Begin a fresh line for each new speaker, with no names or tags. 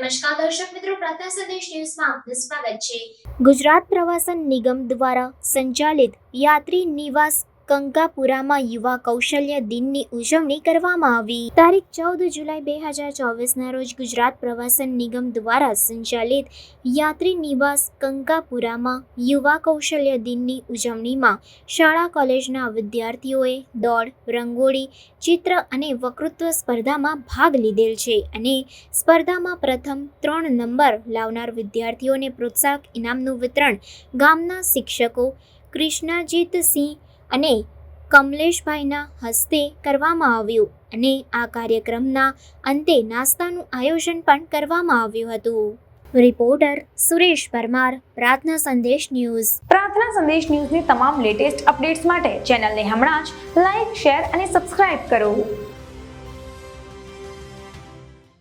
નમસ્કાર દર્શક મિત્રો, પ્રાર્થના સંદેશ ન્યૂઝમાં આપનું સ્વાગત છે।
ગુજરાત પ્રવાસન નિગમ દ્વારા સંચાલિત યાત્રી નિવાસ કંકાપુરામાં યુવા કૌશલ્ય દિનની ઉજવણી કરવામાં આવી। તારીખ 14 જુલાઈ 2024ના રોજ ગુજરાત પ્રવાસન નિગમ દ્વારા સંચાલિત યાત્રી નિવાસ કંકાપુરામાં યુવા કૌશલ્ય દિનની ઉજવણીમાં શાળા કોલેજના વિદ્યાર્થીઓએ દોડ, રંગોળી, ચિત્ર અને વક્તૃત્વ સ્પર્ધામાં ભાગ લીધેલ છે અને સ્પર્ધામાં પ્રથમ 3 નંબર લાવનાર વિદ્યાર્થીઓને પ્રોત્સાહક ઇનામનું વિતરણ ગામના શિક્ષકો કૃષ્ણજીતસિંહ અને કમલેશભાઈના હસ્તે કરવામાં આવ્યું અને આ કાર્યક્રમના અંતે નાસ્તાનું આયોજન પણ કરવામાં આવ્યું હતું। રિપોર્ટર સુરેશ પરમાર, પ્રાર્થના સંદેશ ન્યૂઝ।
પ્રાર્થના સંદેશ ન્યૂઝની તમામ લેટેસ્ટ અપડેટ્સ માટે ચેનલને હમણાં જ લાઈક, શેર અને સબસ્ક્રાઇબ કરો।